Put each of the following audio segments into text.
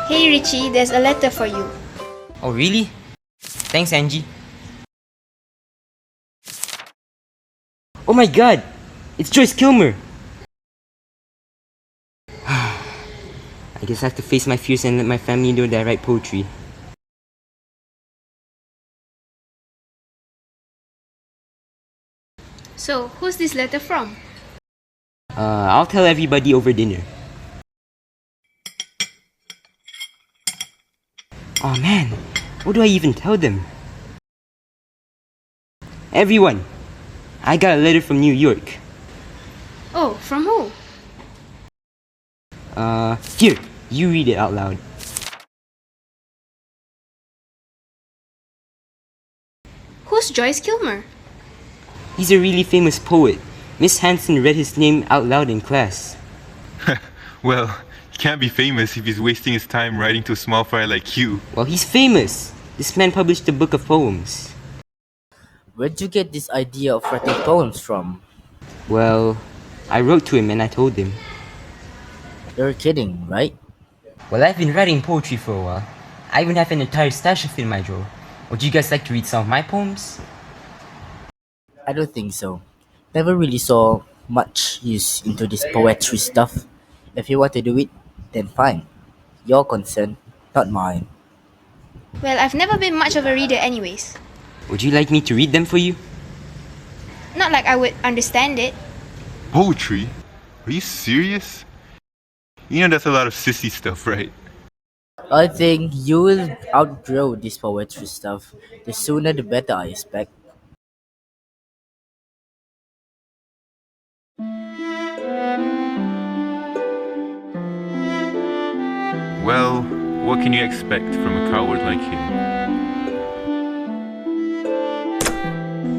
Hey Richie, there's a letter for you. Oh, really? Thanks, Angie. Oh my god! It's Joyce Kilmer! I guess I have to face my fears and let my family know that I write poetry. So, who's this letter from? I'll tell everybody over dinner. Oh man, what do I even tell them? Everyone, I got a letter from New York. Oh, from who? Here, you read it out loud. Who's Joyce Kilmer? He's a really famous poet. Miss Hanson read his name out loud in class. Well, he can't be famous if he's wasting his time writing to a small fry like you. Well, he's famous. This man published a book of poems. Where'd you get this idea of writing poems from? Well, I wrote to him and I told him. You're kidding, right? Well, I've been writing poetry for a while. I even have an entire stash of it in my drawer. Would you guys like to read some of my poems? I don't think so. Never really saw much use into this poetry stuff. If you want to do it, then fine. Your concern, not mine. Well, I've never been much of a reader anyways. Would you like me to read them for you? Not like I would understand it. Poetry? Are you serious? You know that's a lot of sissy stuff, right? I think you will outgrow this poetry stuff. The sooner the better, I expect. Well, what can you expect from a coward like him?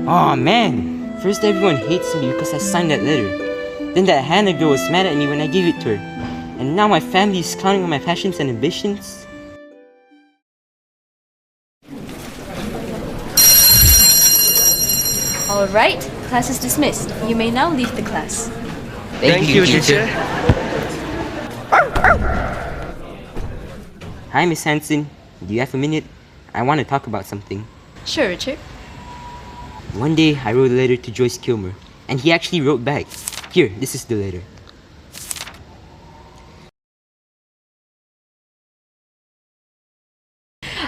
Aw man, first everyone hates me because I signed that letter. Then that Hannah girl was mad at me when I gave it to her. And now my family is counting on my passions and ambitions. Alright, class is dismissed. You may now leave the class. Thank you, teacher. Hi, Miss Hanson. Do you have a minute? I want to talk about something. Sure, Richard. One day, I wrote a letter to Joyce Kilmer, and he actually wrote back. Here, this is the letter.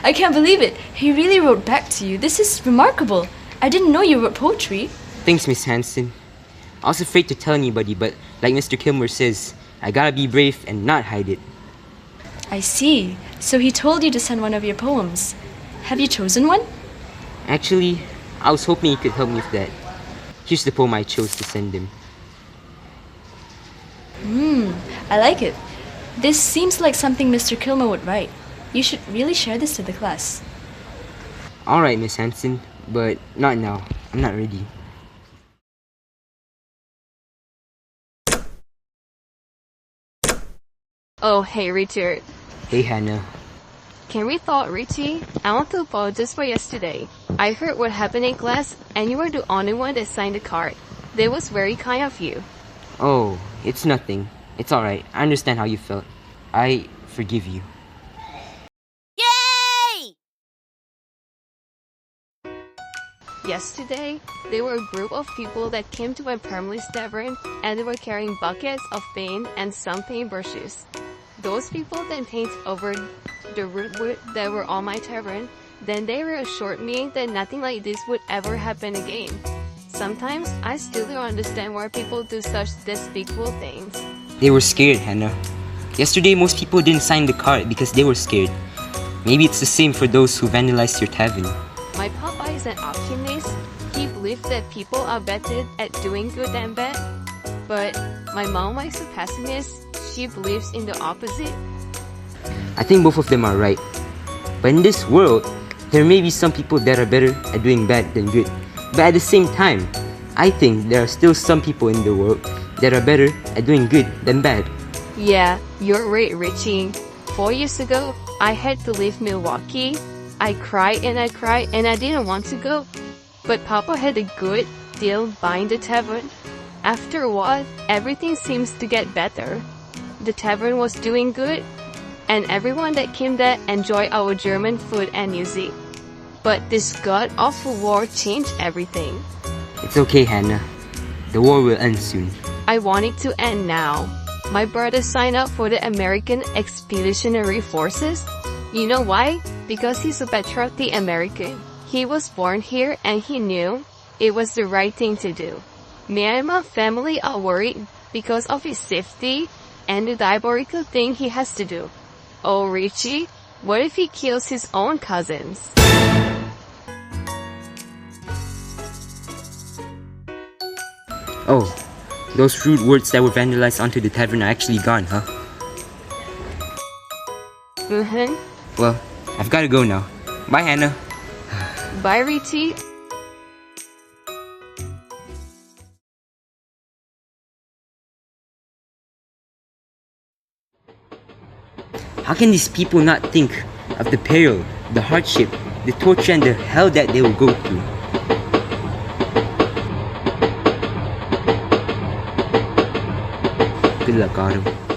I can't believe it. He really wrote back to you. This is remarkable. I didn't know you wrote poetry. Thanks, Miss Hanson. I was afraid to tell anybody, but like Mr. Kilmer says, I gotta be brave and not hide it. I see. So he told you to send one of your poems. Have you chosen one? Actually, I was hoping you could help me with that. Here's the poem I chose to send him. I like it. This seems like something Mr. Kilmer would write. You should really share this to the class. Alright, Miss Hanson, but not now. I'm not ready. Oh, hey Richard. Hey, Hannah. Can we talk, Richie? I want to apologize for yesterday. I heard what happened in class, and you were the only one that signed the card. That was very kind of you. Oh, it's nothing. It's alright. I understand how you felt. I forgive you. Yesterday, there were a group of people that came to my family's tavern, and they were carrying buckets of paint and some paintbrushes. Those people then painted over the wood that were on my tavern. Then they reassured me that nothing like this would ever happen again. Sometimes I still don't understand why people do such despicable things. They were scared, Hannah. Yesterday, most people didn't sign the card because they were scared. Maybe it's the same for those who vandalized your tavern. My papa is an optimist. He believes that people are better at doing good than bad. But my mom is a pessimist. She believes in the opposite. I think both of them are right. But in this world, there may be some people that are better at doing bad than good. But at the same time, I think there are still some people in the world that are better at doing good than bad. Yeah, you're right, Richie. 4 years ago, I had to leave Milwaukee. I cried and I didn't want to go. But Papa had a good deal buying the tavern. After a while, everything seems to get better. The tavern was doing good. and everyone that came there enjoyed our German food and music. But this god-awful war changed everything. It's okay, Hannah. The war will end soon. I want it to end now. My brother signed up for the American Expeditionary Forces. You know why? Because he's a patriotic American. He was born here and he knew it was the right thing to do. Me and my family are worried because of his safety and the diabolical thing he has to do. Oh, Richie, what if he kills his own cousins? Oh, those rude words that were vandalized onto the tavern are actually gone, huh? Mm-hmm. Well, I've gotta go now. Bye, Hannah. Bye, Richie. How can these people not think of the peril, the hardship, the torture, and the hell that they will go through? Good luck, Otto.